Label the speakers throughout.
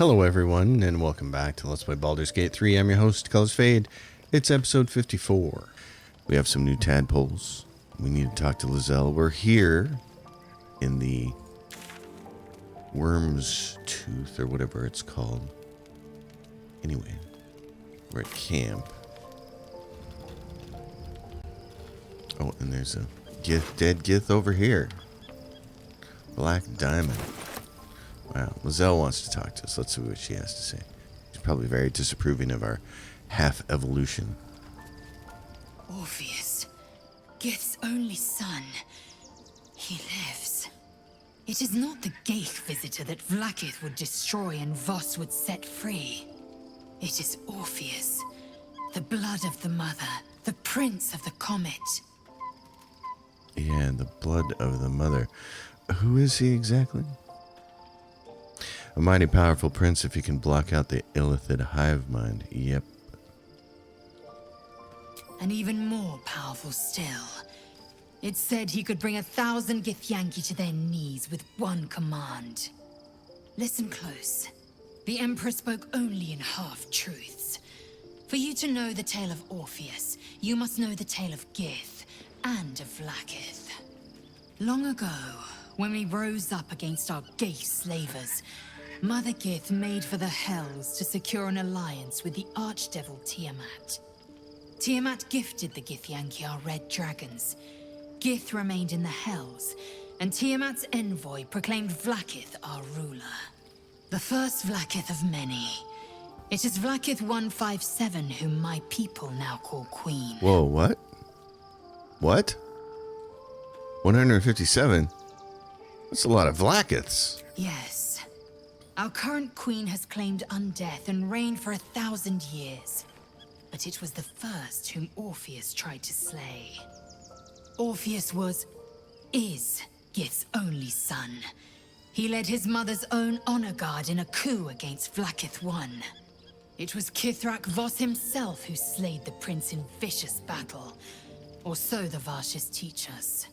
Speaker 1: Hello everyone, and welcome back to Let's Play Baldur's Gate 3. I'm your host, Colors Fade. It's episode 54. We have some new tadpoles. We need to talk to Lizelle. We're here in the Worm's Tooth, or whatever it's called. Anyway, we're at camp. Oh, and there's a dead Gith over here. Black Diamond. Wow, Lizelle wants to talk to us. Let's see what she has to say. She's probably very disapproving of our half-evolution.
Speaker 2: Orpheus, Gith's only son. He lives. It is not the Geich visitor that Vlaakith would destroy and Voss would set free. It is Orpheus, the blood of the mother, the prince of the comet.
Speaker 1: Yeah, the blood of the mother. Who is he exactly? A mighty powerful prince if he can block out the illithid hive mind. Yep.
Speaker 2: And even more powerful still. It's said he could bring 1,000 Githyanki to their knees with one command. Listen close. The Emperor spoke only in half-truths. For you to know the tale of Orpheus, you must know the tale of Gith and of Vlaakith. Long ago, when we rose up against our Geich slavers, Mother Gith made for the Hells to secure an alliance with the archdevil Tiamat. Tiamat gifted the Githyanki our red dragons. Gith remained in the Hells, and Tiamat's envoy proclaimed Vlaakith our ruler. The first Vlaakith of many. It is Vlaakith 157 whom my people now call Queen.
Speaker 1: Whoa, what? What? 157? That's a lot of Vlaakiths.
Speaker 2: Yes. Our current queen has claimed undeath and reigned for 1,000 years. But it was the first whom Orpheus tried to slay. Orpheus is Gith's only son. He led his mother's own honor guard in a coup against Vlaakith I. It was Kithrak Voss himself who slayed the prince in vicious battle, or so the Varshas teach us.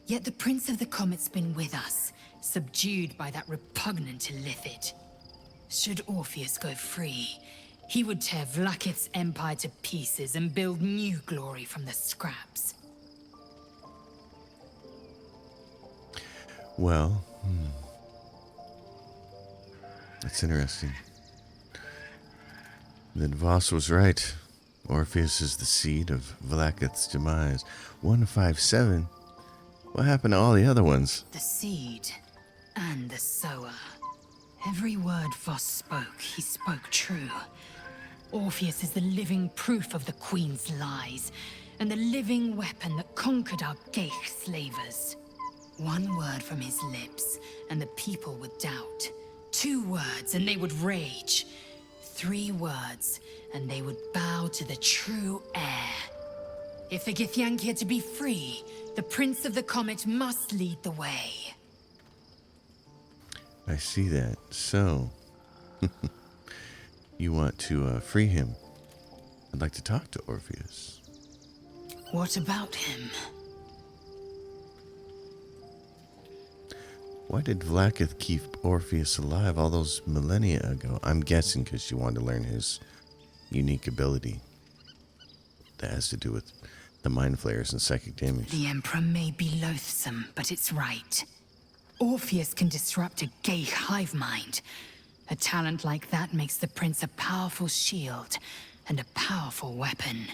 Speaker 2: Yet the Prince of the Comet's been with us, subdued by that repugnant illithid. Should Orpheus go free, he would tear Vlaakith's empire to pieces and build new glory from the scraps.
Speaker 1: Well, that's interesting. Then Voss was right. Orpheus is the seed of Vlaakith's demise. 157? What happened to all the other ones?
Speaker 2: The seed and the sower. Every word Voss spoke, he spoke true. Orpheus is the living proof of the Queen's lies, and the living weapon that conquered our Geich slavers. One word from his lips, and the people would doubt. 2 words, and they would rage. 3 words, and they would bow to the true heir. If the Githyanki are to be free, the Prince of the Comet must lead the way.
Speaker 1: I see that. So, you want to free him. I'd like to talk to Orpheus.
Speaker 2: What about him?
Speaker 1: Why did Vlaakith keep Orpheus alive all those millennia ago? I'm guessing because she wanted to learn his unique ability. That has to do with the mind flayers and psychic damage.
Speaker 2: The Emperor may be loathsome, but it's right. Orpheus can disrupt a Geich hive mind. A talent like that makes the Prince a powerful shield and a powerful weapon.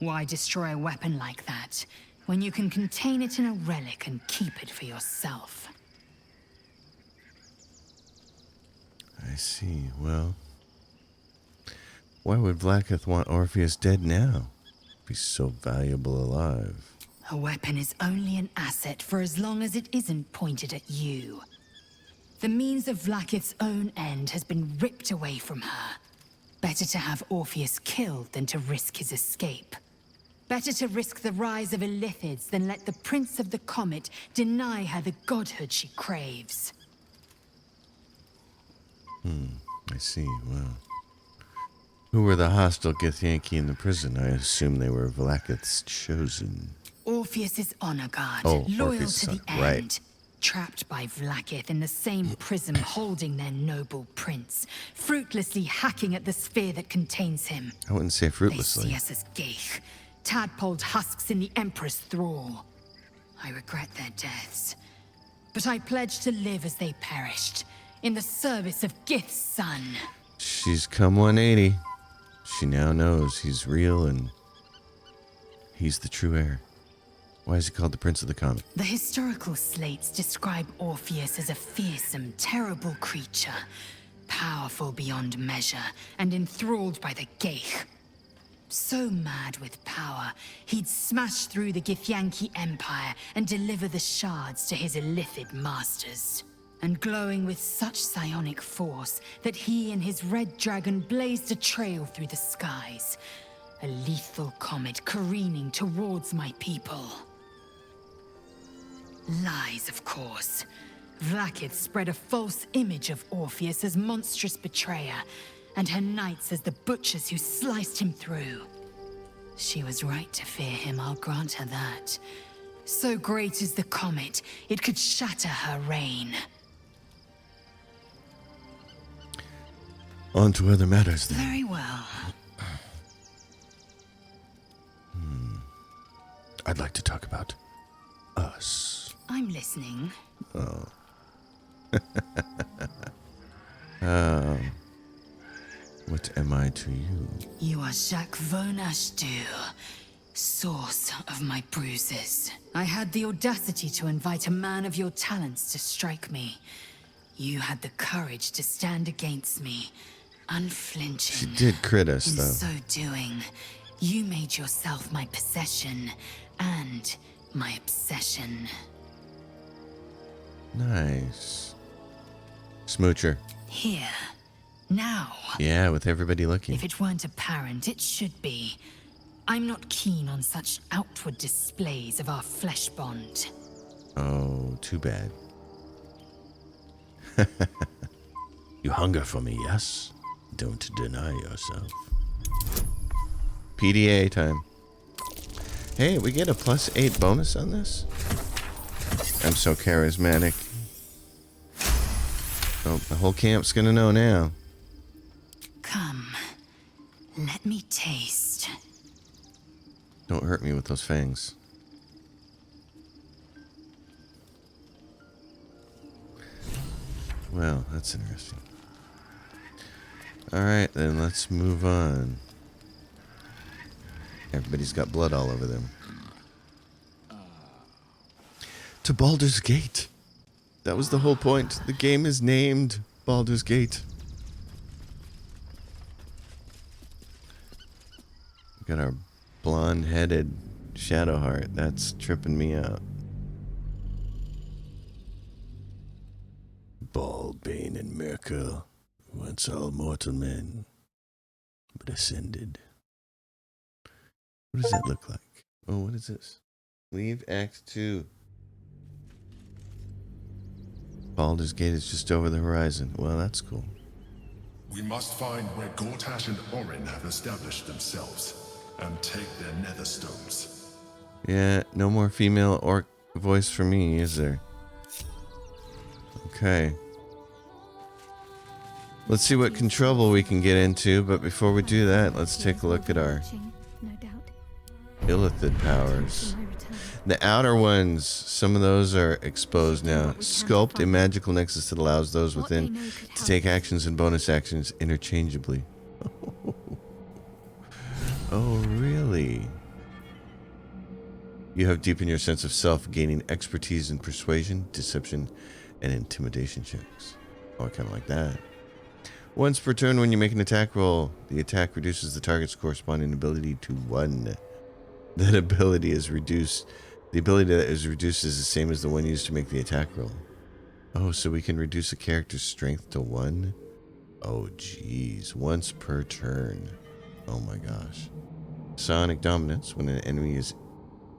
Speaker 2: Why destroy a weapon like that when you can contain it in a relic and keep it for yourself?
Speaker 1: I see. Well, why would Vlaakith want Orpheus dead now? If he's so valuable alive.
Speaker 2: A weapon is only an asset for as long as it isn't pointed at you. The means of Vlaakith's own end has been ripped away from her. Better to have Orpheus killed than to risk his escape. Better to risk the rise of illithids than let the Prince of the Comet deny her the godhood she craves.
Speaker 1: I see. Well, who were the hostile Githyanki in the prison? I assume they were Vlaakith's chosen.
Speaker 2: Orpheus's honor guard,
Speaker 1: Oh,
Speaker 2: loyal
Speaker 1: Orpheus'
Speaker 2: to the
Speaker 1: son,
Speaker 2: end.
Speaker 1: right.
Speaker 2: trapped by Vlaakith in the same prism holding their noble prince, fruitlessly hacking at the sphere that contains him.
Speaker 1: I wouldn't say
Speaker 2: They
Speaker 1: fruitlessly.
Speaker 2: see us as Geich, tadpoled husks in the Emperor's thrall. I regret their deaths, but I pledge to live as they perished, in the service of Gith's son.
Speaker 1: She's come 180. She now knows he's real and he's the true heir. Why is he called the Prince of the Comet?
Speaker 2: The historical slates describe Orpheus as a fearsome, terrible creature, powerful beyond measure and enthralled by the Geich. So mad with power, he'd smash through the Githyanki Empire and deliver the shards to his illithid masters. And glowing with such psionic force that he and his red dragon blazed a trail through the skies. A lethal comet careening towards my people. Lies, of course. Vlaakith spread a false image of Orpheus as monstrous betrayer, and her knights as the butchers who sliced him through. She was right to fear him, I'll grant her that. So great is the comet, it could shatter her reign.
Speaker 1: On to other matters then.
Speaker 2: Very well.
Speaker 1: I'd like to talk about us.
Speaker 2: I'm listening.
Speaker 1: What am I to you?
Speaker 2: You are Jacques von Ashdur, source of my bruises. I had the audacity to invite a man of your talents to strike me. You had the courage to stand against me, unflinching.
Speaker 1: She did crit us,
Speaker 2: In
Speaker 1: though.
Speaker 2: so doing, you made yourself my possession and my obsession.
Speaker 1: Nice. Smoocher.
Speaker 2: Here, now.
Speaker 1: Yeah, with everybody looking.
Speaker 2: If it weren't apparent, it should be. I'm not keen on such outward displays of our flesh bond.
Speaker 1: Oh, too bad. You hunger for me, yes? Don't deny yourself. PDA time. Hey, we get a +8 bonus on this? I'm so charismatic. Oh, the whole camp's gonna know now.
Speaker 2: Come, let me taste.
Speaker 1: Don't hurt me with those fangs. Well, that's interesting. Alright, then let's move on. Everybody's got blood all over them. To Baldur's Gate. That was the whole point. The game is named Baldur's Gate. We got our blonde-headed Shadowheart. That's tripping me out. Bald, Bane, and Merkel, once all mortal men, but ascended. What does that look like? Oh, what is this? Leave Act 2. Baldur's Gate is just over the horizon. Well, that's cool.
Speaker 3: We must find where Gortash and Orin have established themselves, and take their nether stones.
Speaker 1: Yeah, no more female orc voice for me, is there? Okay. Let's see what trouble we can get into, but before we do that, let's take a look at our illithid powers. The outer ones, some of those are exposed now. Sculpt a magical nexus that allows those within to take actions and bonus actions interchangeably. Oh, really? You have deepened your sense of self, gaining expertise in persuasion, deception, and intimidation checks. Oh, I kind of like that. Once per turn when you make an attack roll, the attack reduces the target's corresponding ability to 1. That ability is reduced. The ability that is reduced is the same as the one used to make the attack roll. Oh, so we can reduce a character's strength to 1? Oh, jeez. Once per turn. Oh my gosh. Sonic Dominance. When an enemy is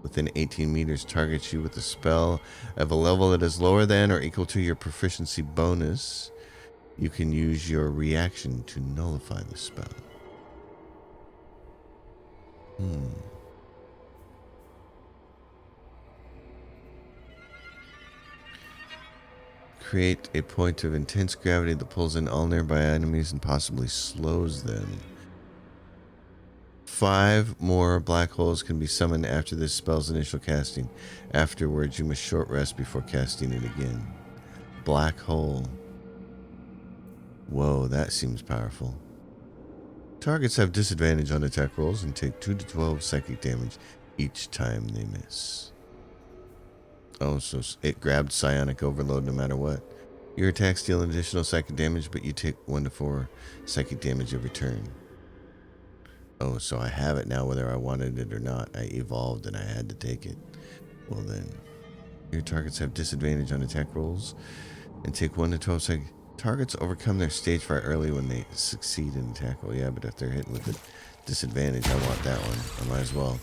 Speaker 1: within 18 meters, targets you with a spell of a level that is lower than or equal to your proficiency bonus, you can use your reaction to nullify the spell. Create a point of intense gravity that pulls in all nearby enemies and possibly slows them. 5 more black holes can be summoned after this spell's initial casting. Afterwards, you must short rest before casting it again. Black hole. Whoa, that seems powerful. Targets have disadvantage on attack rolls and take 2 to 12 psychic damage each time they miss. Oh, so it grabbed psionic overload no matter what. Your attacks deal additional psychic damage, but you take 1 to 4 psychic damage every turn. Oh, so I have it now whether I wanted it or not. I evolved and I had to take it. Well then, your targets have disadvantage on attack rolls and take 1 to 12 psychic. Targets overcome their stage fright early when they succeed in attack roll. Yeah, but if they're hit with a disadvantage, I want that one. I might as well.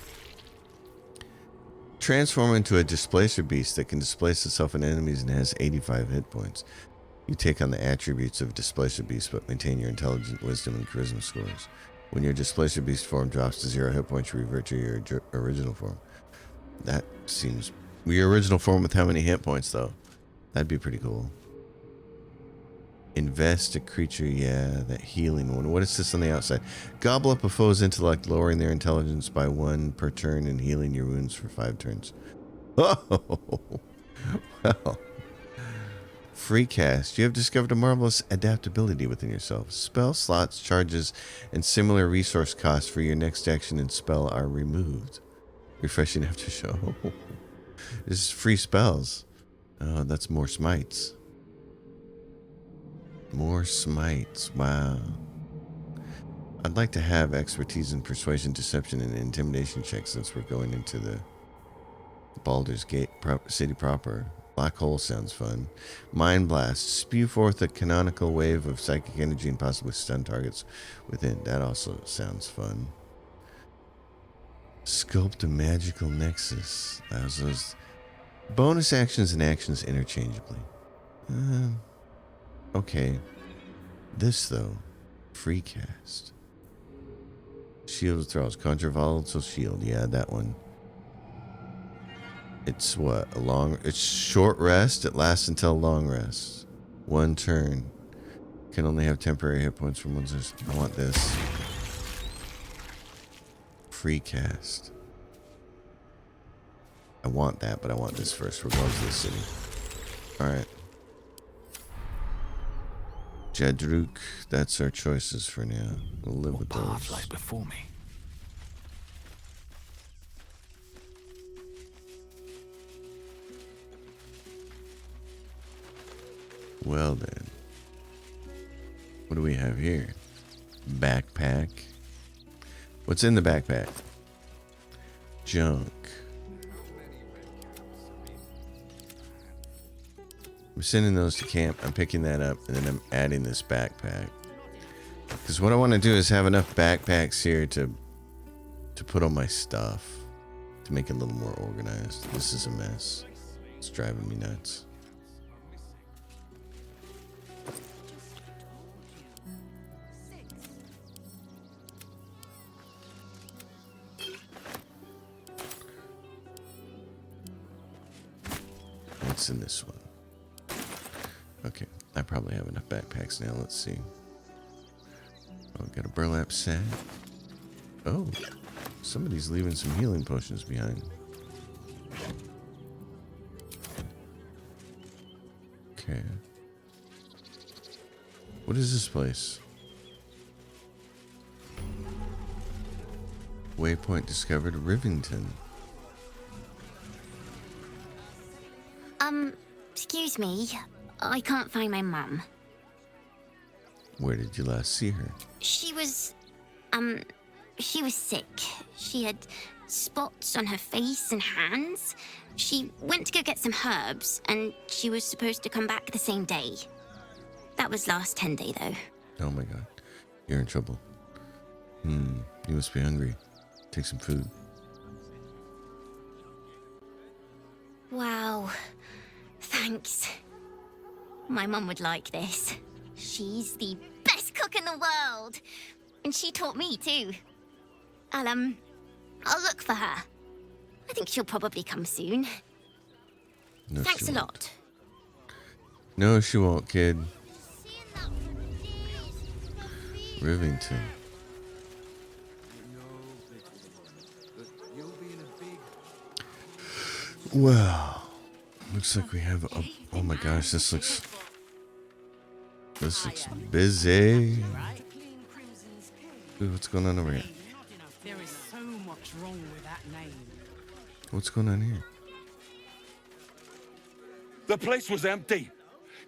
Speaker 1: Transform into a displacer beast that can displace itself in enemies and has 85 hit points. You take on the attributes of displacer beast, but maintain your intelligence, wisdom, and charisma scores. When your displacer beast form drops to 0 hit points, you revert to your original form. That seems... Your original form with how many hit points, though? That'd be pretty cool. Invest a creature, yeah, that healing one. What is this on the outside? Gobble up a foe's intellect, lowering their intelligence by 1 per turn and healing your wounds for 5 turns. Oh, well. Free cast. You have discovered a marvelous adaptability within yourself. Spell slots, charges, and similar resource costs for your next action and spell are removed. Refreshing after show. This is free spells. Oh, that's more smites. More smites. Wow. I'd like to have expertise in persuasion, deception, and intimidation checks since we're going into the Baldur's Gate city proper. Black hole sounds fun. Mind blast. Spew forth a canonical wave of psychic energy and possibly stun targets within. That also sounds fun. Sculpt a magical nexus. Those bonus actions and actions interchangeably. Okay. This, though. Free cast. Shield withdrawals. Conjure volatile shield. Yeah, that one. It's what? It's short rest. It lasts until long rest. 1 turn. Can only have temporary hit points from one's. I want this. Free cast. I want that, but I want this first. We're going to the city. Alright. Jedruk, that's our choices for now. We'll live with those. What path lies before me? Well then. What do we have here? Backpack. What's in the backpack? Junk. I'm sending those to camp. I'm picking that up, and then I'm adding this backpack. Because what I want to do is have enough backpacks here to put on my stuff. To make it a little more organized. This is a mess. It's driving me nuts. What's in this one? Okay, I probably have enough backpacks now. Let's see. Oh, got a burlap sack. Oh, somebody's leaving some healing potions behind. Okay. What is this place? Waypoint discovered, Rivinton.
Speaker 4: Excuse me. I can't find my mum.
Speaker 1: Where did you last see her?
Speaker 4: She was sick. She had spots on her face and hands. She went to go get some herbs, and she was supposed to come back the same day. That was last 10 day, though.
Speaker 1: Oh my god. You're in trouble. You must be hungry. Take some food.
Speaker 4: Wow. Thanks. My mum would like this. She's the best cook in the world. And she taught me too. I'll look for her. I think she'll probably come soon.
Speaker 1: No,
Speaker 4: Thanks a lot.
Speaker 1: No, she won't, kid. Rivinton. Well, looks like we have a... Oh my gosh, this looks busy. Dude, what's going on over here?
Speaker 5: There is so much wrong with that name.
Speaker 1: What's going on here?
Speaker 6: The place was empty.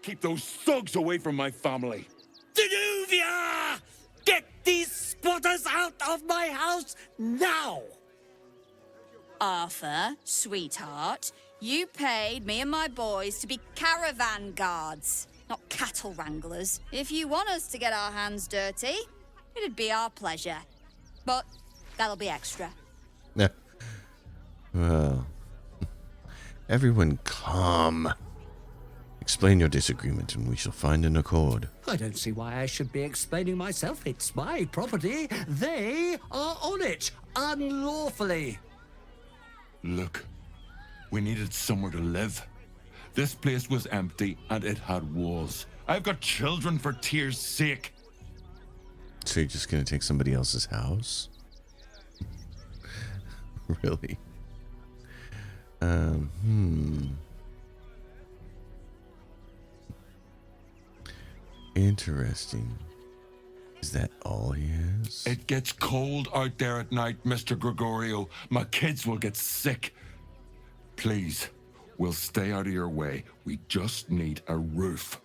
Speaker 6: Keep those thugs away from my family.
Speaker 7: Danuvia! Get these squatters out of my house now!
Speaker 8: Arthur, sweetheart, you paid me and my boys to be caravan guards, not cattle wranglers. If you want us to get our hands dirty, it'd be our pleasure. But that'll be extra.
Speaker 1: Yeah. Well, everyone calm. Explain your disagreement and we shall find an accord.
Speaker 7: I don't see why I should be explaining myself. It's my property. They are on it, unlawfully.
Speaker 6: Look, we needed somewhere to live. This place was empty and it had walls. I've got children for tears' sake.
Speaker 1: So you're just gonna take somebody else's house? Really? Interesting. Is that all he has?
Speaker 6: It gets cold out there at night, Mr. Gregorio. My kids will get sick. Please, we'll stay out of your way. We just need a roof.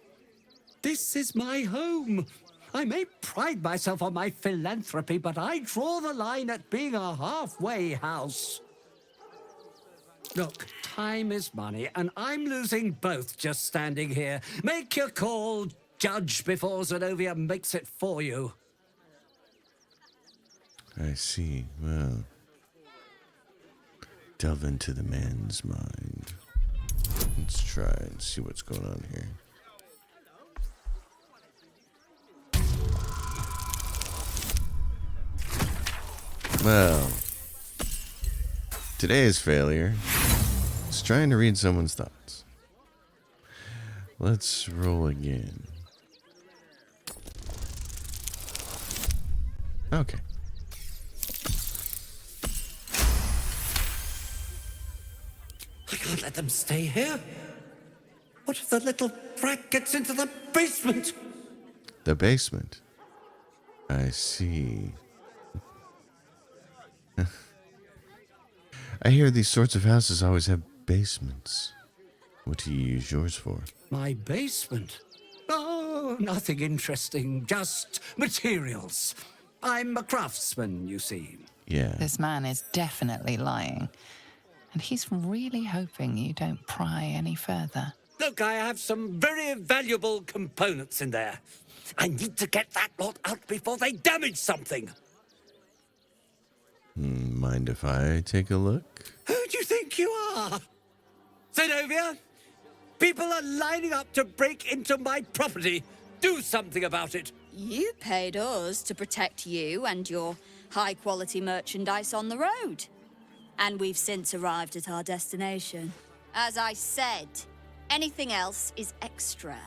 Speaker 7: This is my home. I may pride myself on my philanthropy, but I draw the line at being a halfway house. Look, time is money, and I'm losing both just standing here. Make your call, judge, before Zenobia makes it for you.
Speaker 1: I see. Well, delve into the man's mind. Let's try and see what's going on here. Well, today's failure is trying to read someone's thoughts. Let's roll again. Okay.
Speaker 7: I can't let them stay here. What if the little brat gets into the basement?
Speaker 1: The basement. I see. I hear these sorts of houses always have basements. What do you use yours for?
Speaker 7: My basement? Oh, nothing interesting, just materials. I'm a craftsman, you see.
Speaker 1: Yeah.
Speaker 9: This man is definitely lying. And he's really hoping you don't pry any further.
Speaker 7: Look, I have some very valuable components in there. I need to get that lot out before they damage something.
Speaker 1: Mind if I take a look?
Speaker 7: Who do you think you are? Zenobia? People are lining up to break into my property. Do something about it.
Speaker 8: You paid us to protect you and your high-quality merchandise on the road. And we've since arrived at our destination. As I said, anything else is extra.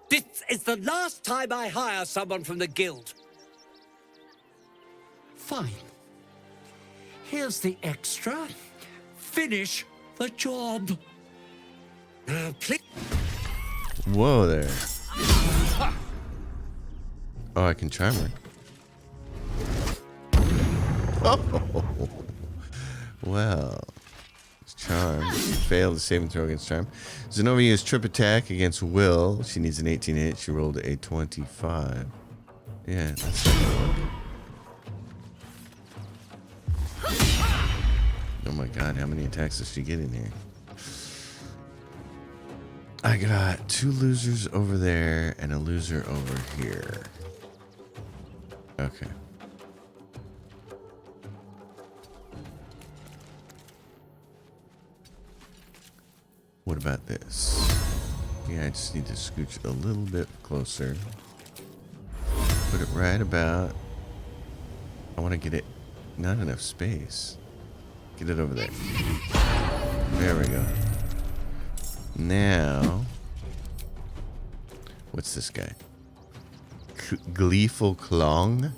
Speaker 7: This is the last time I hire someone from the guild. Fine. Here's the extra. Finish the job. Now, please.
Speaker 1: Whoa there. Oh, I can charm her. Oh, well. It's charm. She failed the saving throw against charm. Zenobia used trip attack against Will. She needs an 18 hit. She rolled a 25. Yeah, that's not gonna work. Oh my god, how many attacks does she get in here? I got 2 losers over there and a loser over here. Okay. What about this? Yeah, I just need to scooch a little bit closer. Put it right about... I want to get it... Not enough space. Get it over there. There we go. Now, what's this guy? Gleeful Klong?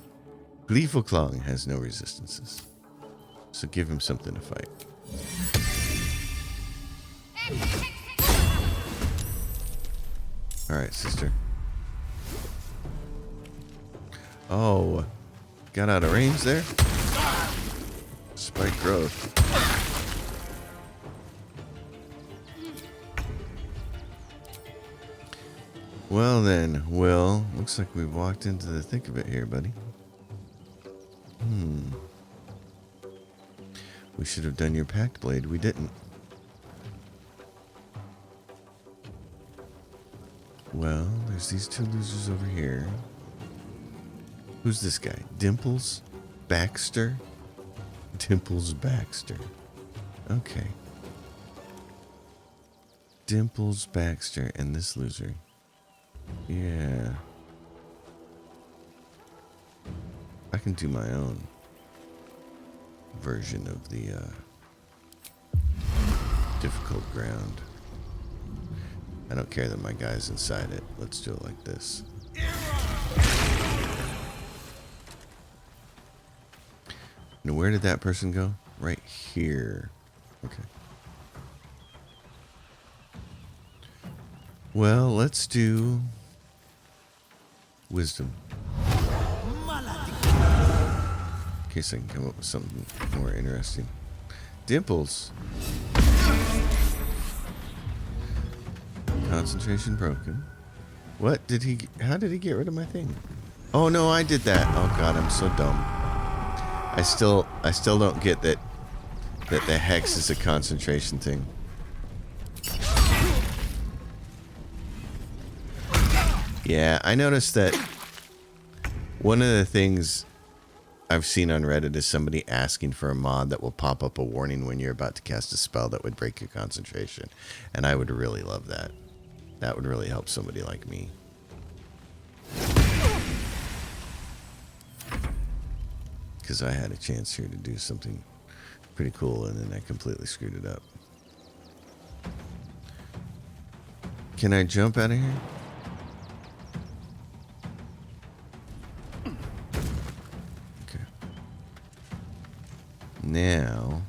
Speaker 1: Gleeful Klong has no resistances. So give him something to fight. Alright, sister. Oh, got out of range there? Spike growth. Well then, Will, looks like we walked into the thick of it here, buddy. We should have done your pact blade. We didn't. Well, there's these two losers over here. Who's this guy? Dimples Baxter? Dimples Baxter. Okay. Dimples Baxter and this loser. Yeah. I can do my own version of the difficult ground. I don't care that my guy's inside it. Let's do it like this. Now, where did that person go? Right here. Okay. Well, let's do wisdom. In case I can come up with something more interesting. Dimples. Concentration broken. What did he... How did he get rid of my thing? Oh, no, I did that. Oh, God, I'm so dumb. I still don't get that the hex is a concentration thing. Yeah, I noticed that one of the things I've seen on Reddit is somebody asking for a mod that will pop up a warning when you're about to cast a spell that would break your concentration. And I would really love that. That would really help somebody like me. Because I had a chance here to do something pretty cool and then I completely screwed it up. Can I jump out of here? Okay. Now,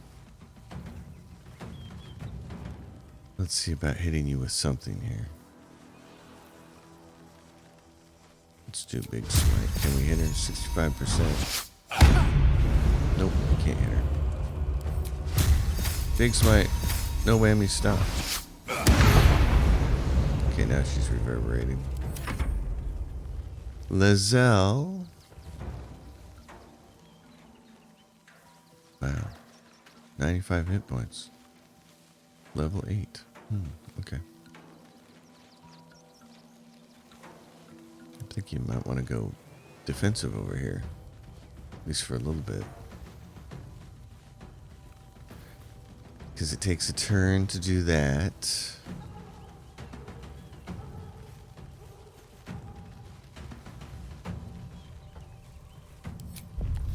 Speaker 1: let's see about hitting you with something here. Let's do big smite. Can we hit her 65%? Nope, we can't hit her. Big smite. No whammy, stop. Okay, now she's reverberating. Lizelle. Wow. 95 hit points. Level 8. Okay. I think you might want to go defensive over here. At least for a little bit. Because it takes a turn to do that.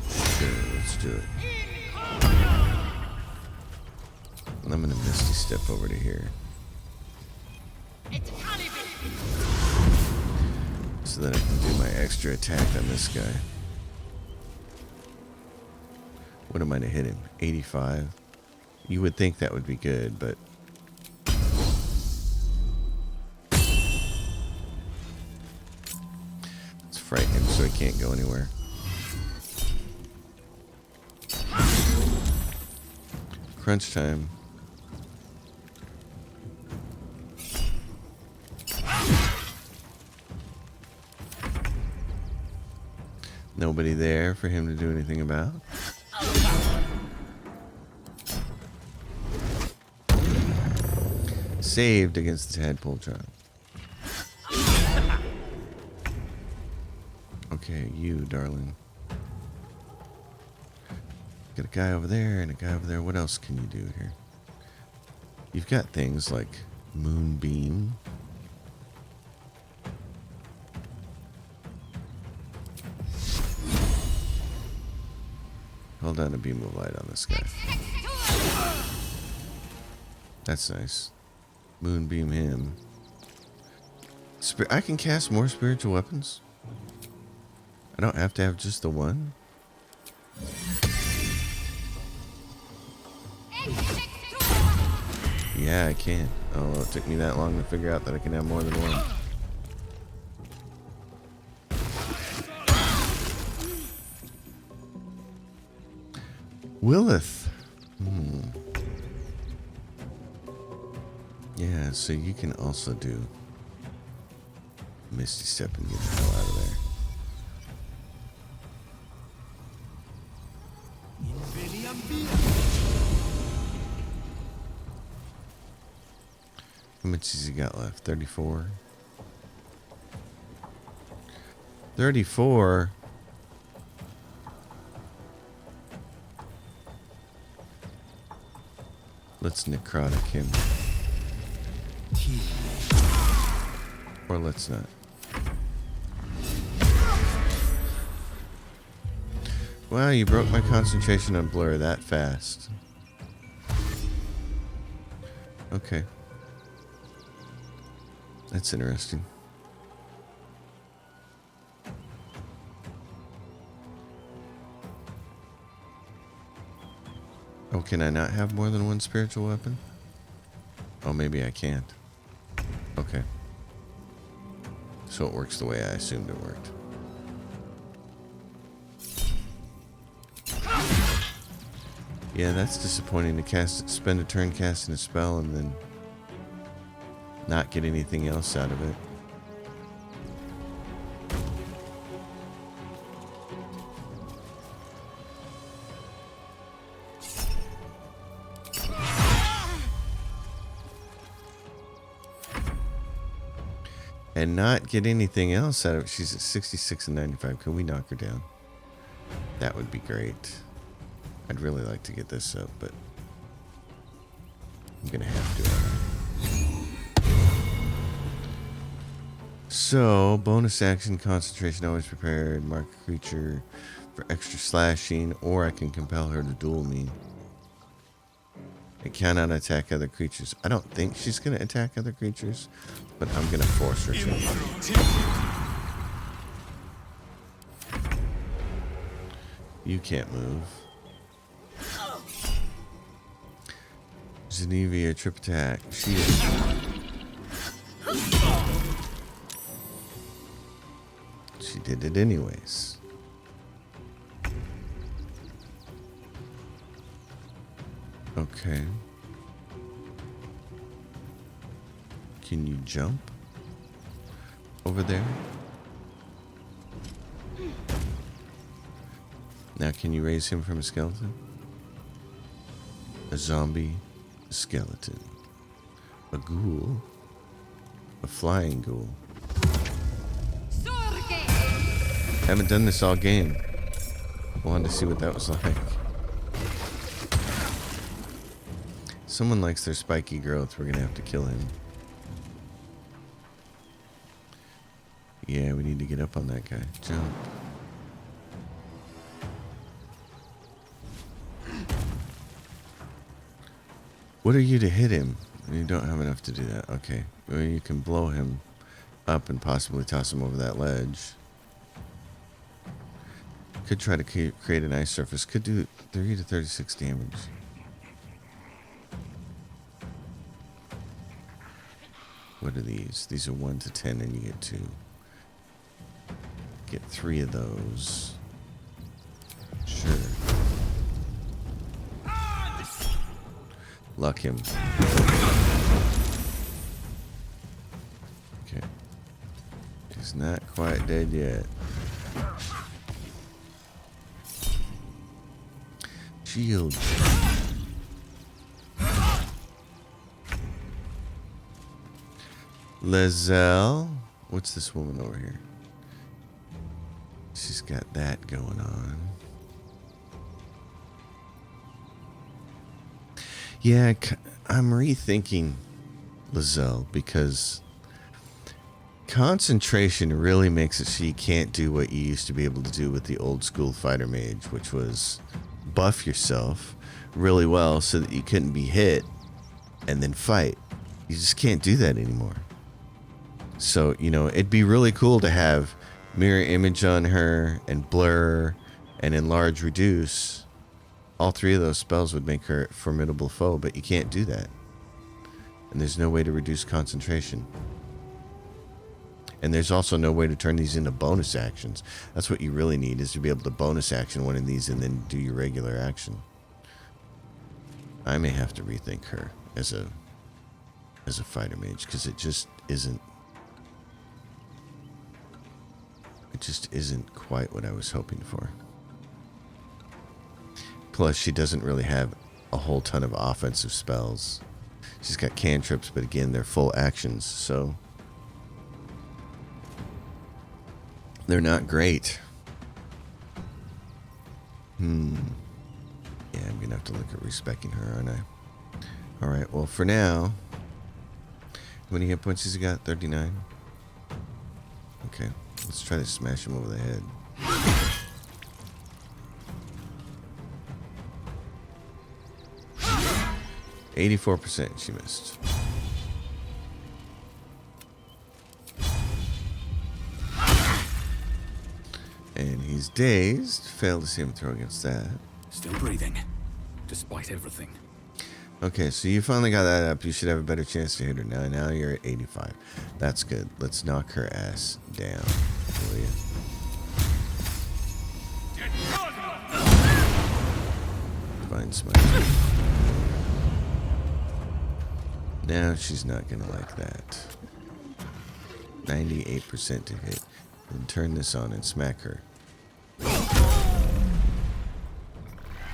Speaker 1: Sure, let's do it. And I'm going to Misty Step over to here. So that I can do my extra attack on this guy. What am I to hit him? 85? You would think that would be good, but... Let's frighten him so he can't go anywhere. Crunch time. Nobody there for him to do anything about. Saved against the tadpole child. Okay, you, darling. Got a guy over there and a guy over there. What else can you do here? You've got things like Moonbeam. Hold on a beam of light on this guy. That's nice. Moonbeam him. I can cast more spiritual weapons? I don't have to have just the one? Yeah, I can. Oh, it took me that long to figure out that I can have more than one. Willith. Yeah, so you can also do Misty Step and get the hell out of there. How much has he got left? 34? 34? Let's necrotic him. Or let's not. Wow, you broke my concentration on Blur that fast. Okay. That's interesting. Oh, can I not have more than one spiritual weapon? Oh, maybe I can't. Okay. So it works the way I assumed it worked. Yeah, that's disappointing to spend a turn casting a spell and then not get anything else out of it. And not get anything else out of it. She's at 66 and 95. Can we knock her down? That would be great. I'd really like to get this up, but I'm gonna have to. So, bonus action, concentration, always prepared, mark a creature for extra slashing, or I can compel her to duel me. It cannot attack other creatures. I don't think she's gonna attack other creatures, but I'm gonna force her to. You can't move. Zenevia, trip attack. Shield. She did it anyways. Okay. Can you jump over there? Now can you raise him from a skeleton? A zombie, a skeleton, a ghoul, a flying ghoul. Haven't done this all game. Wanted to see what that was like. Someone likes their spiky growth. We're gonna have to kill him. Yeah, we need to get up on that guy. Jump. What are you to hit him? You don't have enough to do that. Okay. Well, you can blow him up and possibly toss him over that ledge. Could try to create an ice surface. Could do 30 to 36 damage. What are these? These are 1 to 10 and you get 2. Get 3 of those. Sure. Luck him. Okay. He's not quite dead yet. Shield. Lizelle. What's this woman over here? She's got that going on. Yeah, I'm rethinking Lizelle because concentration really makes it so you can't do what you used to be able to do with the old school fighter mage, which was buff yourself really well so that you couldn't be hit and then fight. You just can't do that anymore. So, you know, it'd be really cool to have mirror image on her and blur and enlarge reduce. All three of those spells would make her a formidable foe, but you can't do that. And there's no way to reduce concentration. And there's also no way to turn these into bonus actions. That's what you really need, is to be able to bonus action one of these and then do your regular action. I may have to rethink her as a fighter mage, because it just isn't quite what I was hoping for. Plus, she doesn't really have a whole ton of offensive spells. She's got cantrips, but again, they're full actions, so they're not great. Yeah, I'm gonna have to look at respecking her, aren't I? Alright, well, for now, how many hit points has he got? 39? Okay, let's try to smash him over the head. 84%, she missed. And he's dazed. Failed to see him throw against that.
Speaker 10: Still breathing, despite everything.
Speaker 1: Okay, so you finally got that up. You should have a better chance to hit her now. Now you're at 85. That's good. Let's knock her ass down, will you? Divine Smite. Now she's not going to like that. 98% to hit. And turn this on and smack her.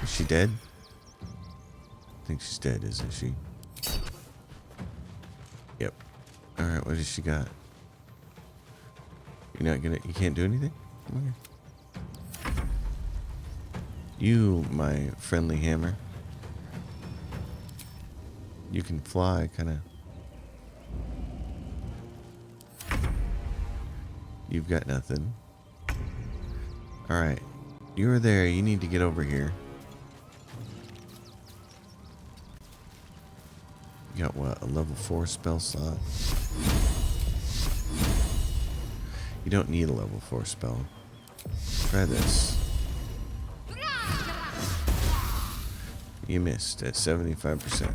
Speaker 1: Is she dead? I think she's dead, isn't she? Yep. Alright, what has she got? You're not gonna... You can't do anything? Okay. You, my friendly hammer. You can fly, kinda. You've got nothing. Alright. You're there. You need to get over here. You got what? A level 4 spell slot? You don't need a level 4 spell. Try this. You missed at 75%.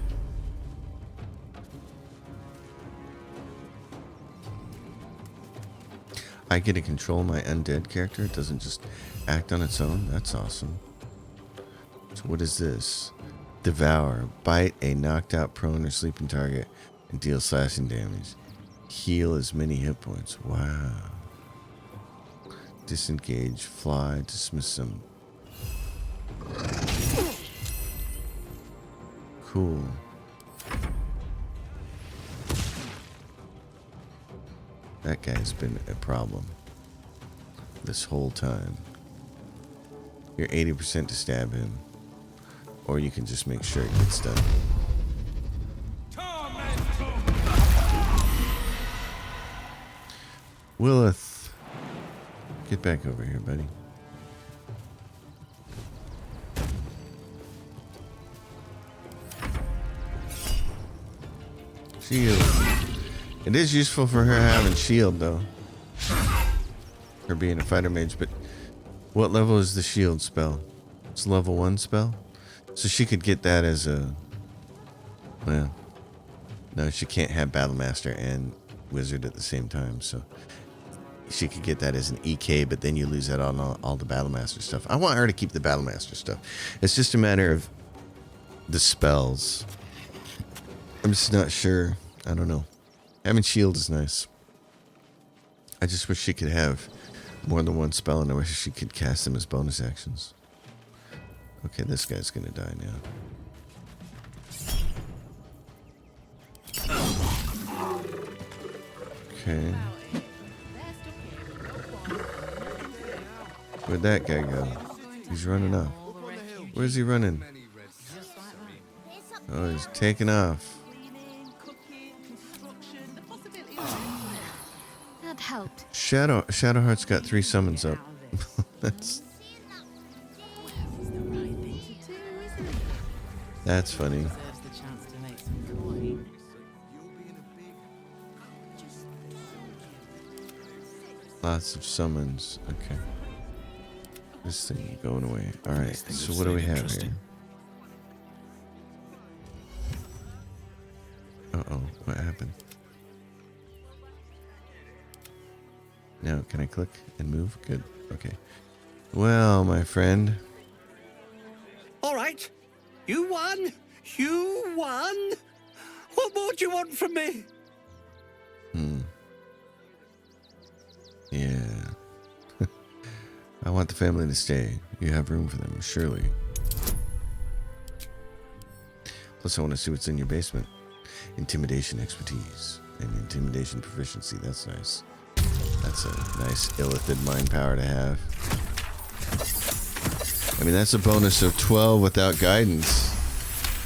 Speaker 1: I get to control my undead character. It doesn't just act on its own. That's awesome. So what is this? Devour. Bite a knocked out, prone, or sleeping target and deal slashing damage. Heal as many hit points. Wow. Disengage. Fly. Dismiss them. Cool. That guy's been a problem this whole time. You're 80% to stab him. Or you can just make sure it gets done. Willith, get back over here, buddy. Shield. It is useful for her having shield, though. Her being a fighter mage, but what level is the shield spell? It's a level 1 spell? So she could get that as a... Well, no, she can't have Battlemaster and Wizard at the same time, so... She could get that as an EK, but then you lose out on all the Battlemaster stuff. I want her to keep the Battlemaster stuff. It's just a matter of the spells. I'm just not sure. I don't know. Having shield is nice. I just wish she could have more than one spell, and I wish she could cast them as bonus actions. Okay, this guy's gonna die now. Okay. Where'd that guy go? He's running off. Where's he running? Oh, he's taking off.
Speaker 4: That helped.
Speaker 1: Shadowheart's got 3 summons up. That's funny. Lots of summons. Okay. This thing going away. Alright, so what do we have here? Uh-oh, what happened? Now, can I click and move? Good. Okay. Well, my friend.
Speaker 7: All right. You won. You won. What more do you want from me?
Speaker 1: Yeah. I want the family to stay. You have room for them, surely. Plus, I want to see what's in your basement. Intimidation expertise and intimidation proficiency. That's nice. That's a nice illithid mind power to have. I mean, that's a bonus of 12 without guidance.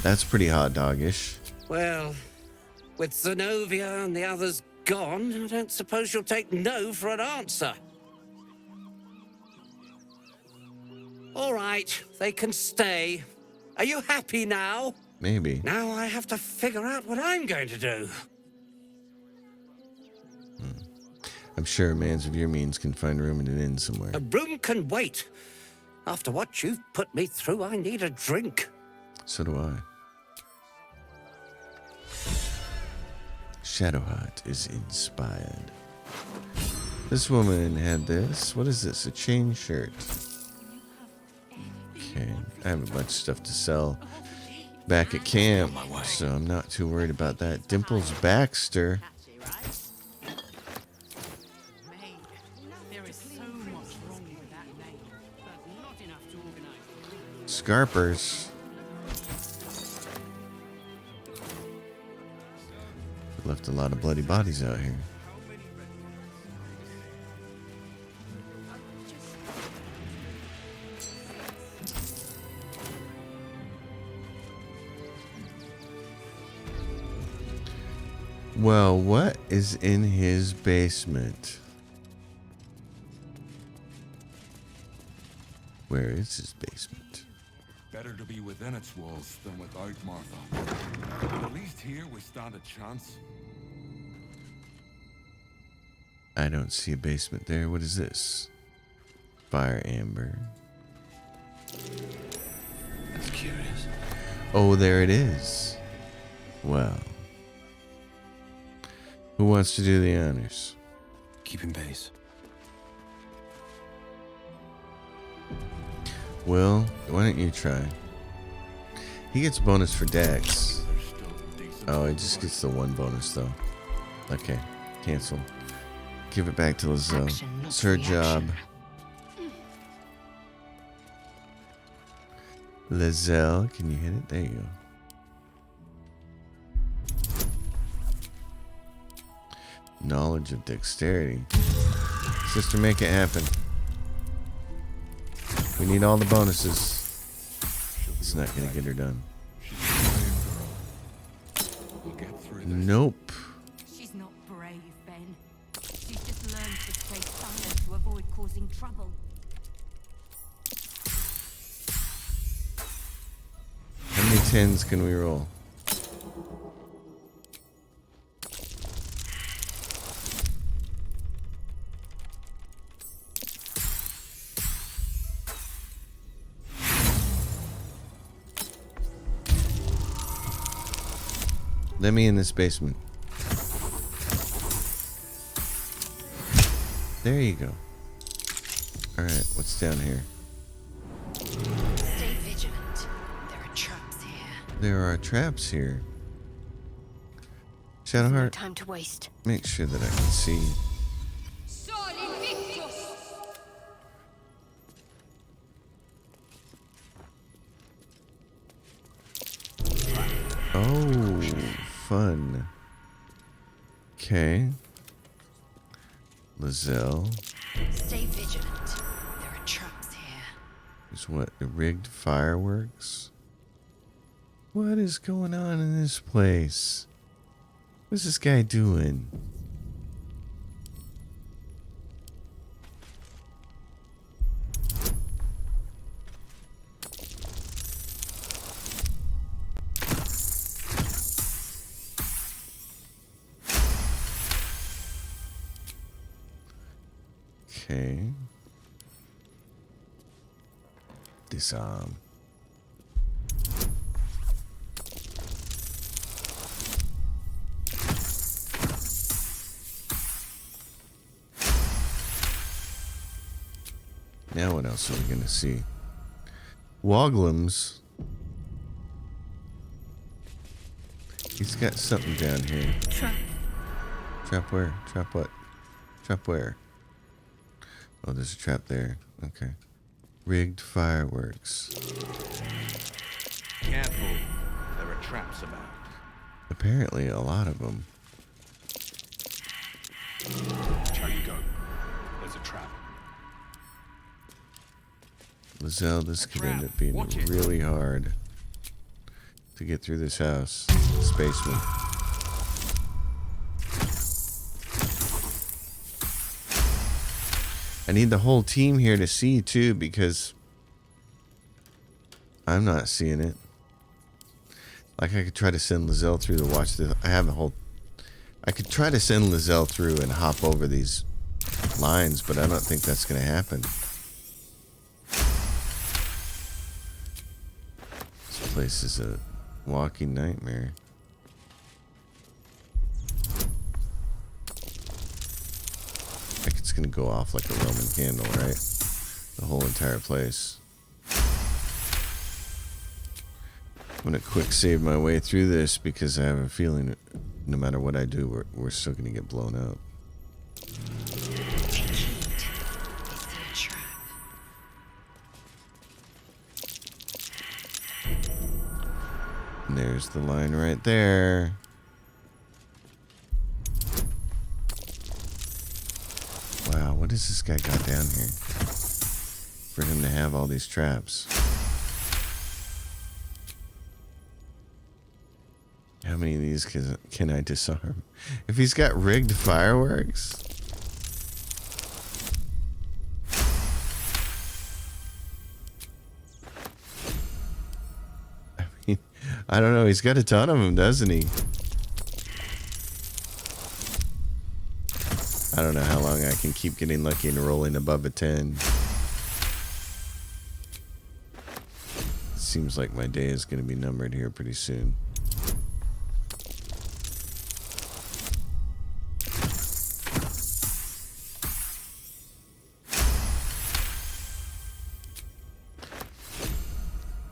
Speaker 1: That's pretty hot doggish.
Speaker 7: Well, with Zenobia and the others gone, I don't suppose you'll take no for an answer. All right, they can stay. Are you happy now?
Speaker 1: Maybe.
Speaker 7: Now I have to figure out what I'm going to do.
Speaker 1: I'm sure a man's of your means can find room in an inn somewhere.
Speaker 7: A room can wait. After what you've put me through, I need a drink.
Speaker 1: So do I. Shadowheart is inspired. This woman had this. What is this? A chain shirt. Okay. I have a bunch of stuff to sell back at camp, so I'm not too worried about that. Dimples Baxter.
Speaker 5: There is so much wrong with that name, but not enough to organize.
Speaker 1: Scarpers. Left a lot of bloody bodies out here. Well, what is in his basement? Where is his basement?
Speaker 6: Better to be within its walls than without, Martha. At least here we stand a chance.
Speaker 1: I don't see a basement there. What is this? Fire amber.
Speaker 10: That's curious.
Speaker 1: Oh, there it is. Well. Who wants to do the honors?
Speaker 10: Keeping pace.
Speaker 1: Will, why don't you try? He gets bonus for Dex. Oh, he just gets the one bonus though. Okay, cancel. Give it back to Lizelle. It's her job. Lizelle, can you hit it? There you go. Knowledge of dexterity. Sister, make it happen. We need all the bonuses. It's not gonna get her done. Nope.
Speaker 11: She's not brave, Ben. She's just learned to stay silent to avoid causing trouble.
Speaker 1: How many 10s can we roll? Let me in this basement. There you go. Alright, what's down here?
Speaker 2: Stay vigilant. There are traps here.
Speaker 1: There are traps here. Shadowheart,
Speaker 11: Time to waste.
Speaker 1: make sure that I can see. Oh, fun. Okay. Lizelle.
Speaker 2: Stay vigilant. There are traps here.
Speaker 1: Is what? The rigged fireworks? What is going on in this place? What's this guy doing? Okay. Disarm. Now what else are we gonna see? Woglums. He's got something down here.
Speaker 2: Trap.
Speaker 1: Trap where? Trap what? Trap where? Oh, there's a trap there. Okay. Rigged fireworks.
Speaker 10: Careful. There are traps about.
Speaker 1: Apparently a lot of them.
Speaker 10: How you go? There's a trap.
Speaker 1: Lizelle, this could end up being really hard to get through this house. This basement. I need the whole team here to see too, because I'm not seeing it. Like I could try to send Lizelle through to watch the. I could try to send Lizelle through and hop over these lines, but I don't think that's going to happen. This place is a walking nightmare. Like it's gonna go off like a Roman candle, right? The whole entire place. I'm gonna quick save my way through this because I have a feeling that no matter what I do, we're still gonna get blown up.
Speaker 2: Take heed. Is there a trap?
Speaker 1: And there's the line right there. Wow, what has this guy got down here for him to have all these traps? How many of these can I disarm? If he's got rigged fireworks? I mean, I don't know. He's got a ton of them, doesn't he? I don't know how long I can keep getting lucky and rolling above a 10. It seems like my day is going to be numbered here pretty soon.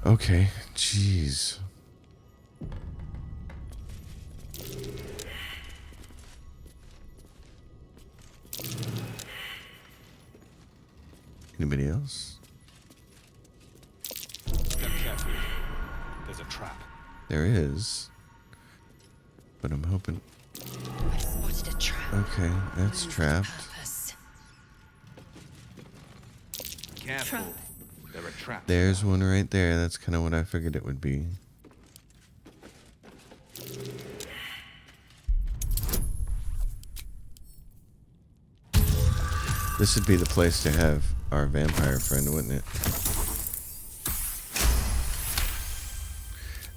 Speaker 1: Okay, jeez. Anybody else?
Speaker 10: Step carefully. There's a trap.
Speaker 1: There is. But I'm hoping...
Speaker 2: I spotted a trap.
Speaker 1: Okay, that's trapped.
Speaker 2: Purpose.
Speaker 10: Careful.
Speaker 2: Trap.
Speaker 10: There are traps.
Speaker 1: There's one right there. That's kind of what I figured it would be. This would be the place to have our vampire friend, wouldn't it?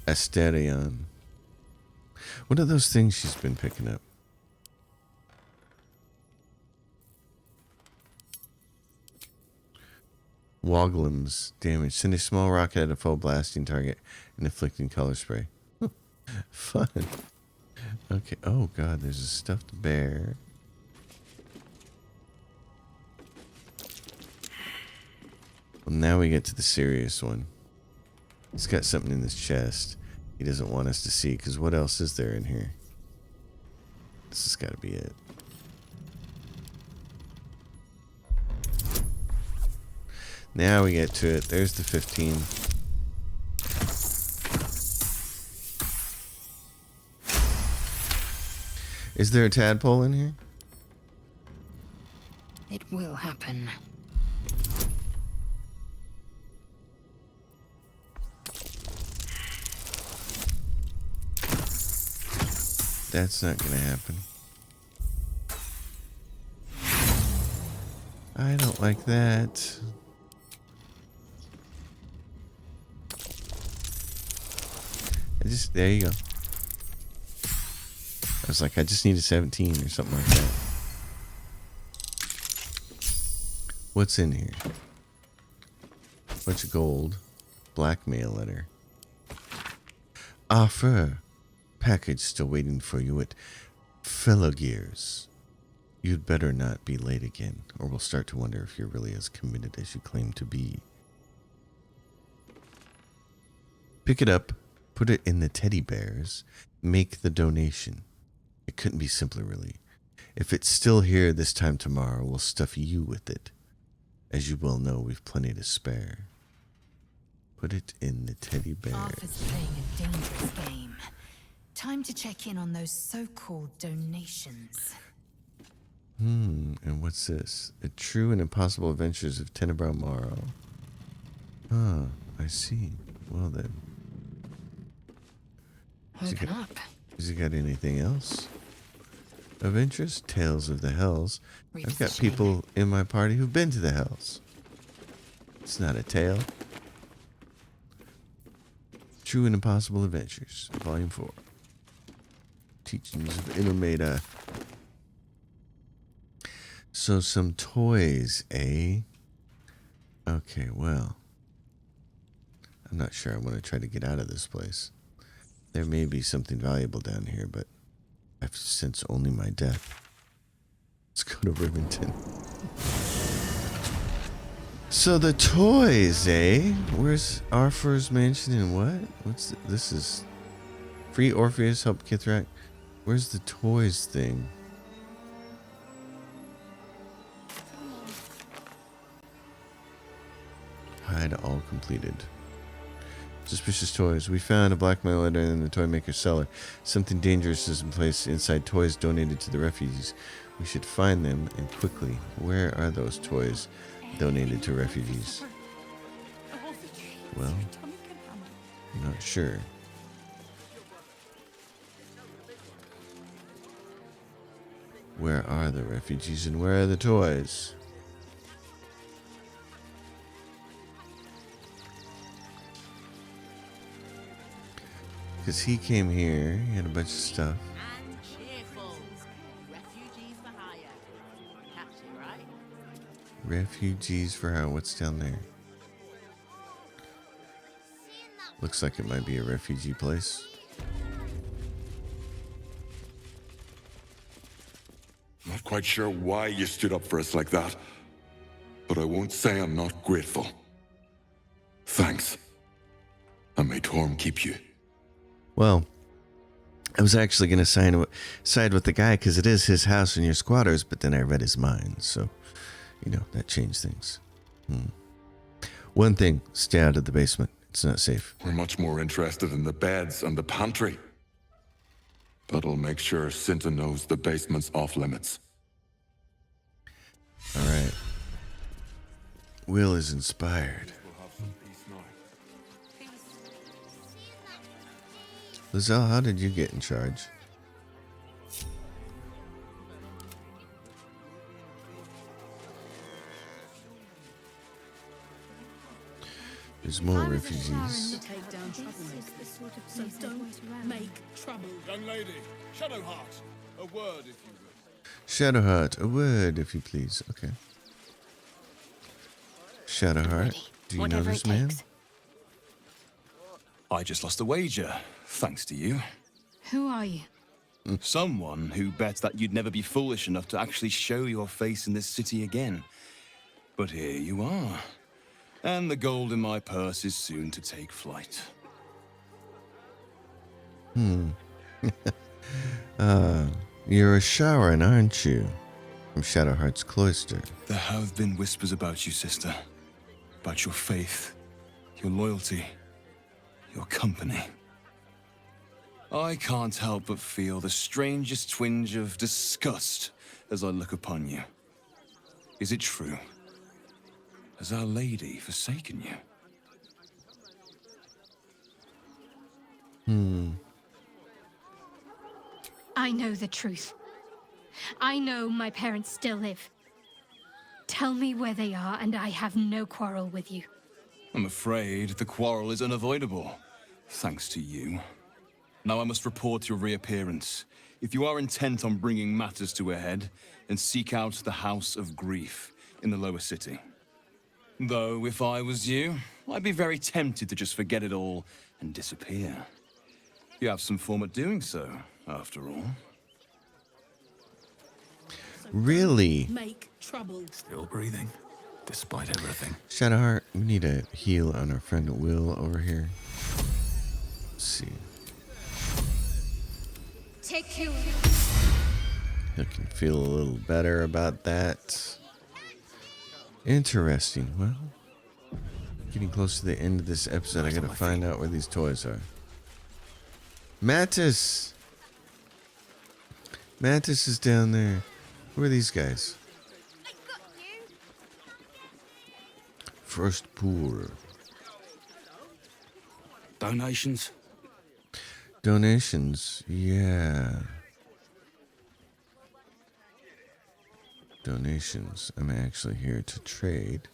Speaker 1: Asterion. What are those things she's been picking up? Woglums. Damage. Send a small rocket at a foe blasting target and inflicting color spray. Fun. Okay. Oh, God. There's a stuffed bear. Well, now we get to the serious one. He's got something in his chest he doesn't want us to see, because what else is there in here? This has got to be it. Now we get to it. There's the 15. Is there a tadpole in here?
Speaker 2: It will happen.
Speaker 1: That's not gonna happen. I don't like that. There you go. I was like, I just need a 17 or something like that. What's in here? Bunch of gold. Blackmail letter. Offer. Package still waiting for you at Fellow Gears. You'd better not be late again, or we'll start to wonder if you're really as committed as you claim to be. Pick it up, put it in the teddy bears, make the donation. It couldn't be simpler, really. If it's still here this time tomorrow, we'll stuff you with it. As you well know, we've plenty to spare. Put it in the teddy bear.
Speaker 2: Arthur's playing a dangerous game. Time to check in on those so-called donations.
Speaker 1: And what's this? A True and Impossible Adventures of Tenebrow Morrow. Ah, I see. Well then.
Speaker 2: Open up.
Speaker 1: Has he got anything else of interest? Tales of the Hells. I've got people in my party who've been to the Hells. It's not a tale. True and Impossible Adventures, Volume 4. Teachings of Illuminata. So some toys, eh? Okay, well. I'm not sure I want to try to get out of this place. There may be something valuable down here, but I sense only my death. Let's go to Rivinton. So the toys, eh? Where's Arthur's mansion and what? What's this is free Orpheus help Kithrak. Where's the toys thing? Hide all completed. Suspicious toys. We found a blackmail letter in the toy maker's cellar. Something dangerous is in place inside toys donated to the refugees. We should find them, and quickly. Where are those toys donated to refugees? Well, I'm not sure. Where are the refugees and where are the toys? Because he came here, he had a bunch of stuff.
Speaker 12: And cheerful. Refugees for hire. Catchy, right?
Speaker 1: Refugees for hire. What's down there? Looks like it might be a refugee place.
Speaker 6: Not quite sure why you stood up for us like that, but I won't say I'm not grateful. Thanks. And may Torm keep you.
Speaker 1: Well, I was actually going to side with the guy because it is his house and your squatters, but then I read his mind, so, you know, that changed things. One thing, stay out of the basement. It's not safe.
Speaker 6: We're much more interested in the beds and the pantry. That'll make sure Cinta knows the basement's off limits.
Speaker 1: All right. Will is inspired. Lizelle, how did you get in charge? There's more refugees.
Speaker 5: Take down troublemakers, so don't make trouble.
Speaker 10: Young lady, Shadowheart, a word if you will.
Speaker 1: Shadowheart, a word if you please. Okay. Shadowheart, do you know this man?
Speaker 13: I just lost a wager, thanks to you.
Speaker 2: Who are you?
Speaker 13: Someone who bets that you'd never be foolish enough to actually show your face in this city again. But here you are. And the gold in my purse is soon to take flight.
Speaker 1: You're a Sharon, aren't you? From Shadowheart's cloister.
Speaker 13: There have been whispers about you, sister. About your faith, your loyalty, your company. I can't help but feel the strangest twinge of disgust as I look upon you. Is it true? Has Our Lady forsaken you?
Speaker 14: I know the truth. I know my parents still live. Tell me where they are, and I have no quarrel with you.
Speaker 13: I'm afraid the quarrel is unavoidable, thanks to you. Now I must report your reappearance. If you are intent on bringing matters to a head, then seek out the House of Grief. in the lower city. Though, if I was you, I'd be very tempted to just forget it all and disappear. You have some form at doing so, after all.
Speaker 1: Really?
Speaker 5: Make trouble.
Speaker 15: Still breathing, despite everything.
Speaker 1: Shadowheart, we need a heal on our friend Will over here. Let's see.
Speaker 14: Take you.
Speaker 1: I can feel a little better about that. Interesting. Well, getting close to the end of this episode, I gotta find out where these toys are. Mantis! Mantis is down there. Who are these guys? First poor.
Speaker 15: Donations?
Speaker 1: Donations, yeah. Donations. I'm actually here to trade.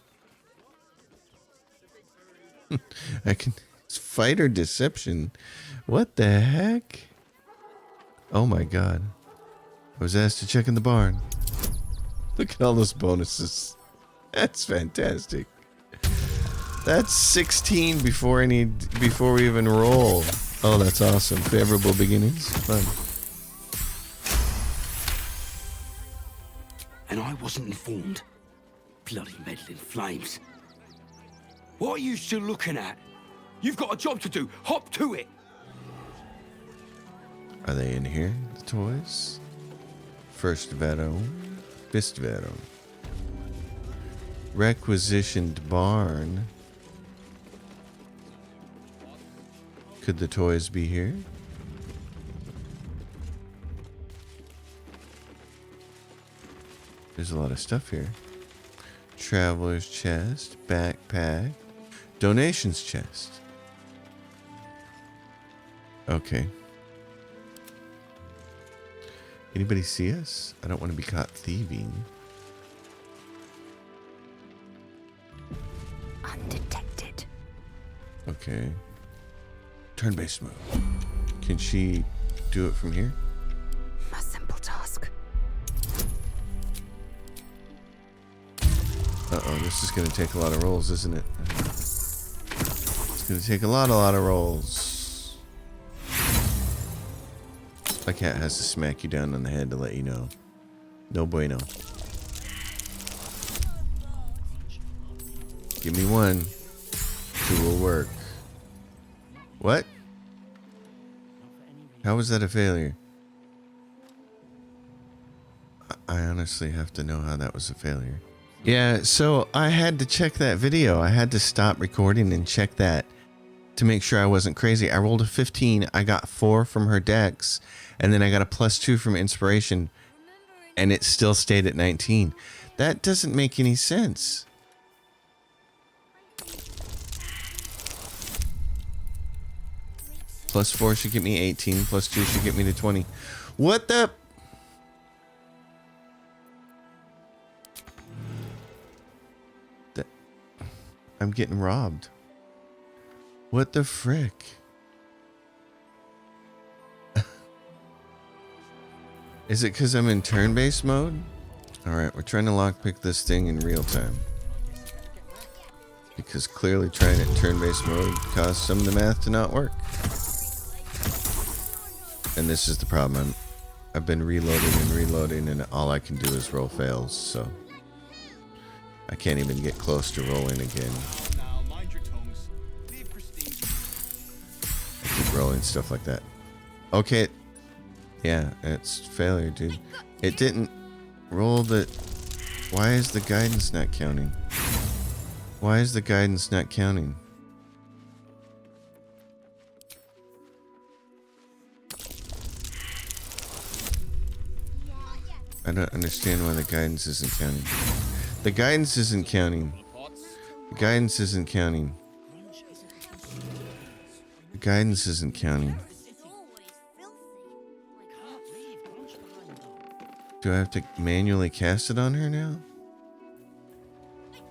Speaker 1: I can. It's fighter deception. What the heck? Oh my god. I was asked to check in the barn. Look at all those bonuses. That's fantastic. That's 16 before we even roll. Oh, that's awesome. Favorable beginnings. Fun.
Speaker 15: And I wasn't informed. Bloody meddling flames. What are you still looking at? You've got a job to do. Hop to it.
Speaker 1: Are they in here? The toys? First Vero. Fist Vero. Requisitioned barn. Could the toys be here? There's a lot of stuff here. Traveler's chest, backpack, donations chest. Okay. Anybody see us? I don't want to be caught thieving.
Speaker 4: Undetected.
Speaker 1: Okay. Turn-based move. Can she do it from here?
Speaker 4: A simple task.
Speaker 1: Uh-oh, this is going to take a lot of rolls, isn't it? It's going to take a lot of rolls. My cat has to smack you down on the head to let you know. No bueno. Give me one. Two will work. What? How was that a failure? I honestly have to know how that was a failure. Yeah, so I had to check that video. I had to stop recording and check that to make sure I wasn't crazy. I rolled a 15. I got 4 from her dex, and then I got a +2 from inspiration, and it still stayed at 19. That doesn't make any sense. +4 should get me 18. +2 should get me to 20. What the? I'm getting robbed. What the frick? Is it because I'm in turn-based mode? Alright, we're trying to lockpick this thing in real time. Because clearly trying it in turn-based mode caused some of the math to not work. And this is the problem. I've been reloading and all I can do is roll fails, so I can't even get close to rolling again. I keep rolling stuff like that. Okay. Yeah, it's failure, dude. It didn't roll the... Why is the guidance not counting? Why is the guidance not counting? I don't understand why the guidance isn't counting. The guidance isn't counting. The guidance isn't counting. The guidance isn't counting. Do I have to manually cast it on her now?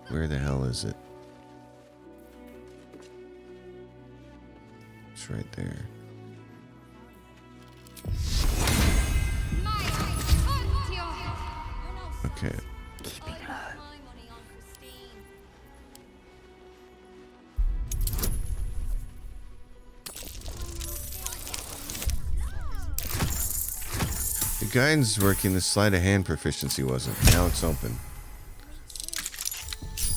Speaker 1: Where the hell is it? It's right there. Okay. guidance is working. The sleight of hand proficiency wasn't. Now it's open.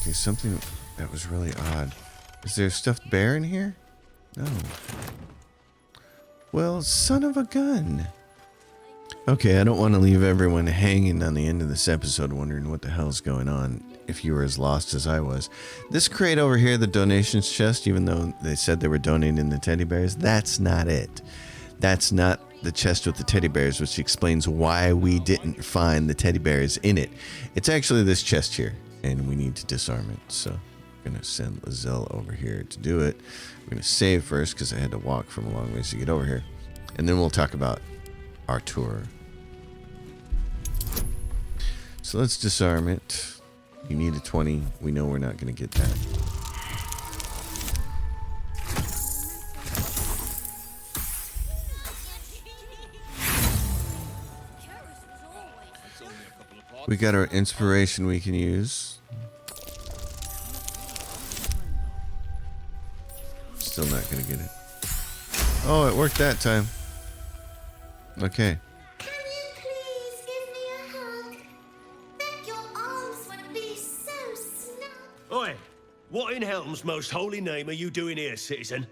Speaker 1: Okay, something that was really odd. Is there a stuffed bear in here? No. Well, son of a gun. Okay, I don't want to leave everyone hanging on the end of this episode wondering what the hell's going on if you were as lost as I was. This crate over here, the donations chest, even though they said they were donating the teddy bears, that's not it. That's not the chest with the teddy bears, which explains why we didn't find the teddy bears in it. It's actually this chest here, and we need to disarm it. So I'm going to send Lizelle over here to do it. We're going to save first because I had to walk from a long ways to get over here. And then we'll talk about our tour. So let's disarm it. You need a 20. We know we're not going to get that. We got our inspiration we can use. Still not going to get it. Oh, it worked that time. Okay.
Speaker 16: Oi, what in Helm's most holy name are you doing here, citizen?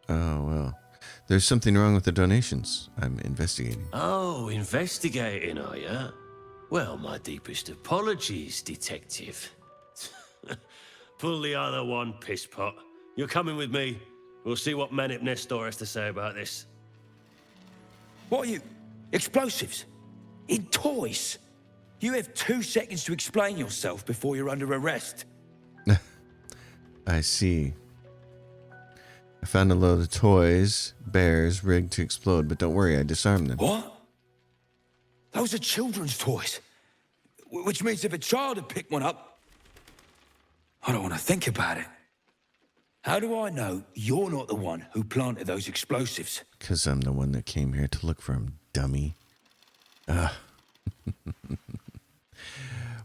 Speaker 1: Oh, well. There's something wrong with the donations. I'm investigating.
Speaker 16: Oh, investigating, are you? Well, my deepest apologies, detective. Pull the other one, pisspot. You're coming with me. We'll see what Manip Nestor has to say about this.
Speaker 15: What are you? Explosives? In toys? You have 2 seconds to explain yourself before you're under arrest.
Speaker 1: I see. I found a load of toys, bears, rigged to explode, but don't worry, I disarmed them.
Speaker 15: What? Those are children's toys. Which means if a child had picked one up... I don't want to think about it. How do I know you're not the one who planted those explosives?
Speaker 1: Because I'm the one that came here to look for them, dummy.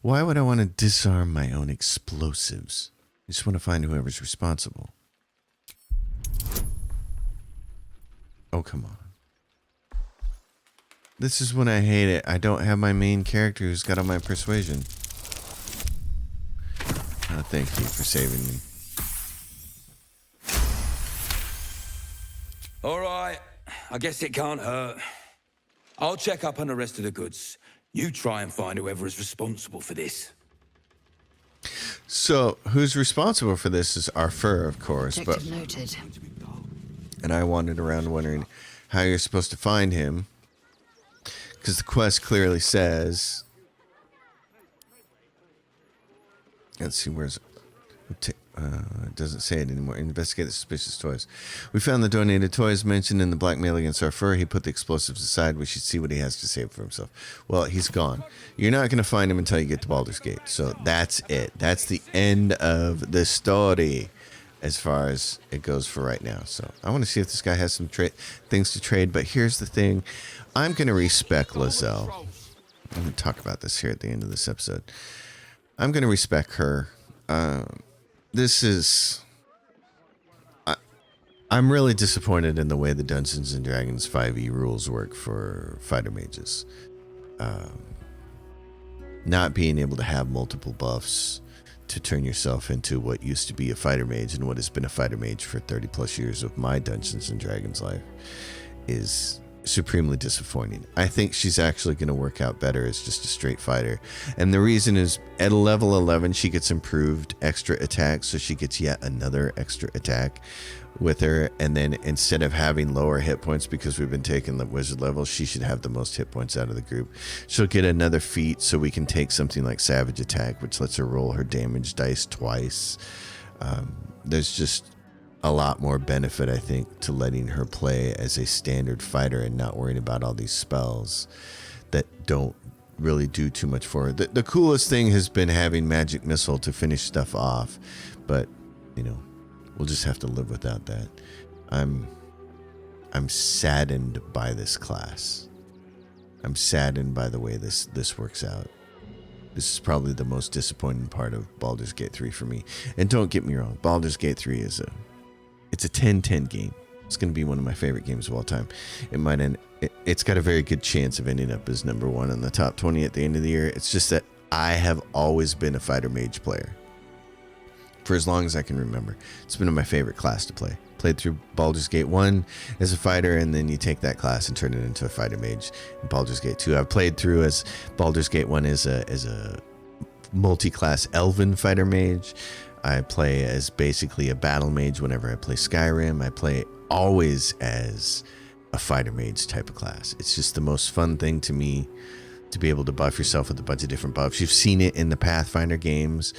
Speaker 1: Why would I want to disarm my own explosives? I just want to find whoever's responsible. Oh, come on. This is when I hate it. I don't have my main character who's got all my persuasion. Oh, thank you for saving me.
Speaker 15: All right. I guess it can't hurt. I'll check up on the rest of the goods. You try and find whoever is responsible for this.
Speaker 1: So, who's responsible for this is our fur, of course.
Speaker 2: Objective noted.
Speaker 1: And I wandered around wondering how you're supposed to find him. Because the quest clearly says... Let's see, where's... it doesn't say it anymore. Investigate the suspicious toys. We found the donated toys mentioned in the blackmail against our fur. He put the explosives aside. We should see what he has to say for himself. Well, he's gone. You're not going to find him until you get to Baldur's Gate. So that's it. That's the end of the story as far as it goes for right now. So I want to see if this guy has some things to trade. But here's the thing. I'm going to respect Lizelle. I'm going to talk about this here at the end of this episode. I'm going to respect her. This is... I'm really disappointed in the way the Dungeons & Dragons 5e rules work for fighter mages. Not being able to have multiple buffs to turn yourself into what used to be a fighter mage and what has been a fighter mage for 30 plus years of my Dungeons & Dragons life is supremely disappointing. I think she's actually going to work out better as just a straight fighter. And the reason is at level 11, she gets improved extra attack. So she gets yet another extra attack with her. And then instead of having lower hit points, because we've been taking the wizard level, she should have the most hit points out of the group. She'll get another feat so we can take something like savage attack, which lets her roll her damage dice twice. There's just a lot more benefit, I think, to letting her play as a standard fighter and not worrying about all these spells that don't really do too much for her. The coolest thing has been having magic missile to finish stuff off, but you know, we'll just have to live without that. I'm saddened by this class. I'm saddened by the way this works out. This is probably the most disappointing part of Baldur's Gate 3 for me. And don't get me wrong, Baldur's Gate 3 is it's a 10-10 game. It's going to be one of my favorite games of all time. It might end. It's got a very good chance of ending up as number 1 in the top 20 at the end of the year. It's just that I have always been a fighter mage player for as long as I can remember. It's been my favorite class to play. Played through Baldur's Gate 1 as a fighter, and then you take that class and turn it into a fighter mage in Baldur's Gate 2. I've played through as Baldur's Gate 1 as a multi-class elven fighter mage. I play as basically a battle mage whenever I play Skyrim. I play always as a fighter mage type of class. It's just the most fun thing to me to be able to buff yourself with a bunch of different buffs. You've seen it in the Pathfinder games.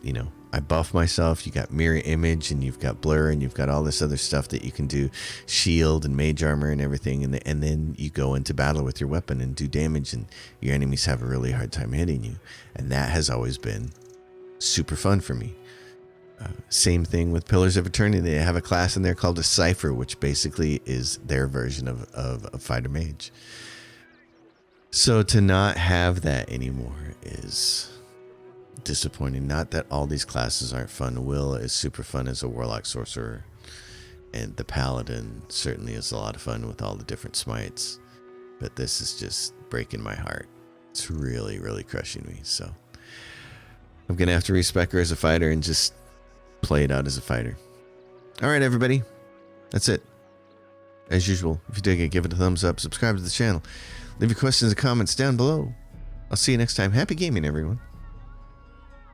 Speaker 1: You know, I buff myself. You got mirror image, and you've got blur, and you've got all this other stuff that you can do, shield and mage armor and everything. And then you go into battle with your weapon and do damage, and your enemies have a really hard time hitting you. And that has always been super fun for me. Same thing with Pillars of Eternity. They have a class in there called a Cypher, which basically is their version of fighter mage. So to not have that anymore is disappointing. Not that all these classes aren't fun. Will is super fun as a warlock sorcerer, and the paladin certainly is a lot of fun with all the different smites, but this is just breaking my heart. It's really, really crushing me. So I'm gonna have to respec her as a fighter and just play it out as a fighter. All right, everybody, that's it. As usual, if you dig it, give it a thumbs up, subscribe to the channel, leave your questions and comments down below. I'll see you next time. Happy gaming, everyone.